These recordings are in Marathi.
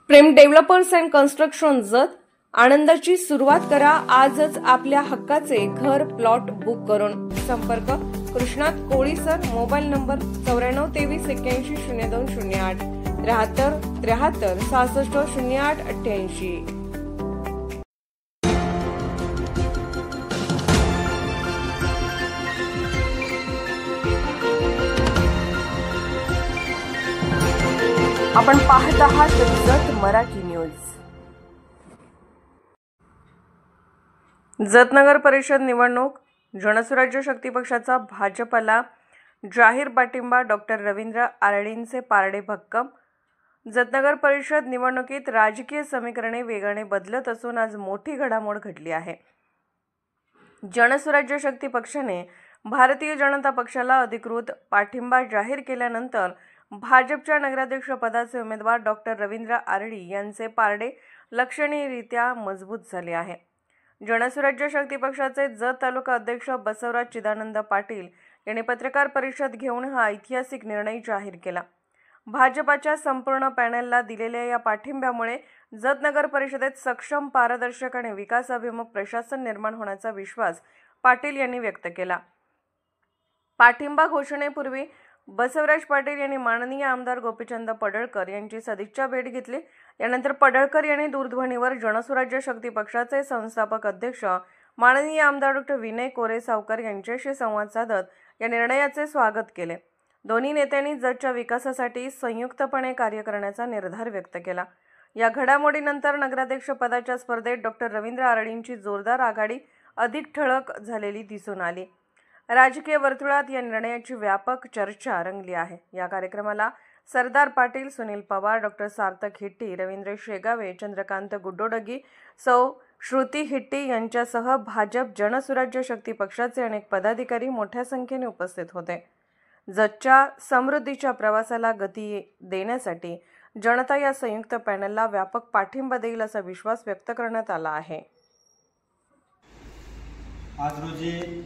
प्रेम डेव्हलपर्स अँड कन्स्ट्रक्शन जत आनंदाची सुरुवात करा आजच आपल्या हक्काचे घर प्लॉट बुक करून। संपर्क कृष्णात कोळी सर, मोबाईल नंबर 9423810208 73 73 66 08 88। आपण पाहत आहात जत मराठी न्यूज। जत नगर परिषद निवडणूक, जनसुराज्य शक्ती पक्षाचा भाजपला जाहीर पाठिंबा, डॉक्टर रवींद्र आरळींचे पारडे भक्कम। जत नगर परिषद निवडणुकीत राजकीय समीकरणे वेगाने बदलत असून आज मोठी घडामोड घडली आहे। जनसुराज्य शक्ती पक्षाने भारतीय जनता पक्षाला अधिकृत पाठिंबा जाहीर केल्यानंतर भाजपच्या नगराध्यक्ष पदाचे उमेदवार डॉक्टर रवींद्र आरळी यांचे पारडे लक्षणीयरित्या मजबूत झाले आहे। जनसुराज्य शक्ती पक्षाचे जत तालुका अध्यक्ष बसवराज चिदानंद पाटील यांनी पत्रकार परिषद घेऊन हा ऐतिहासिक निर्णय जाहीर केला। भाजपच्या संपूर्ण पॅनलला दिलेल्या या पाठिंब्यामुळे जत नगर परिषदेत सक्षम, पारदर्शक आणि विकासाभिमुख प्रशासन निर्माण होण्याचा विश्वास पाटील यांनी व्यक्त केला। पाठिंबा घोषणेपूर्वी बसवराज पाटील यांनी माननीय आमदार गोपीचंद पडळकर यांची सदिच्छा भेट घेतली। यानंतर पडळकर यांनी दूरध्वनीवर जनसुराज्य शक्ती पक्षाचे संस्थापक अध्यक्ष माननीय आमदार डॉक्टर विनय कोरे सावकर यांच्याशी संवाद साधत या निर्णयाचे स्वागत केले। दोन्ही नेत्यांनी जतच्या विकासासाठी संयुक्तपणे कार्य करण्याचा निर्धार व्यक्त केला। या घडामोडीनंतर नगराध्यक्ष पदाच्या स्पर्धेत डॉक्टर रवींद्र आरळींची जोरदार आघाडी अधिक ठळक झालेली दिसून आली। राजकीय वर्तुळात या निर्णयाची व्यापक चर्चा रंगली आहे। या कार्यक्रमाला सरदार पाटील, सुनील पवार, डॉक्टर सार्थक हिट्टी, रवींद्र शेगावे, चंद्रकांत गुड्डोडगी, सौ श्रुती हिट्टी यांच्यासह भाजप जनसुराज्य शक्ती पक्षाचे अनेक पदाधिकारी मोठ्या संख्येने उपस्थित होते। जतच्या समृद्धीच्या प्रवासाला गती देण्यासाठी जनता या संयुक्त पॅनलला व्यापक पाठिंबा देईल असा विश्वास व्यक्त करण्यात आला आहे। आज रोजी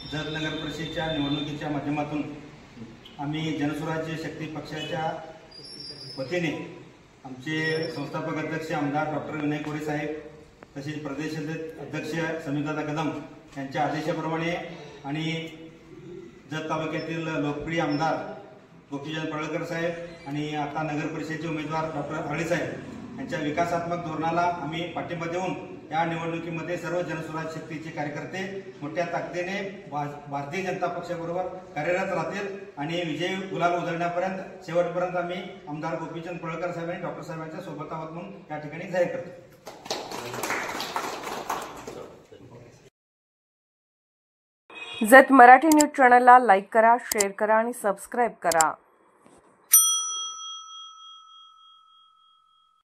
जत नगर परिषदेच्या निवडणुकीच्या माध्यमातून आम्ही जनसुराज्य शक्ती पक्षाच्या वतीने आमचे संस्थापक अध्यक्ष आमदार डॉक्टर विनय कोरे साहेब, तसेच प्रदेश अध्यक्ष समीरदादा कदम यांच्या आदेशाप्रमाणे आणि जत तालुक्यातील लोकप्रिय आमदार गोपीचंद पडळकर साहेब आणि आता नगर परिषदेचे उमेदवार डॉक्टर आरळी साहेब यांच्या विकासात्मक धोरणाला आम्ही पाठिंबा देऊन या निवडणुकीमध्ये सर्व जनसुराज्य शक्तीचे कार्यकर्ते मोठ्या ताकदीने भारतीय जनता पक्षाबरोबर कार्यरत राहतील आणि विजय गुलाल उधळण्यापर्यंत शेवटपर्यंत आम्ही आमदार गोपीचंद पडळकर साहेब आणि डॉक्टर साहेबांच्या सोबत आहोत म्हणून या ठिकाणी जाहीर करतो। जत मराठी न्यूज चॅनलला लाईक करा, शेअर करा आणि सबस्क्राईब करा।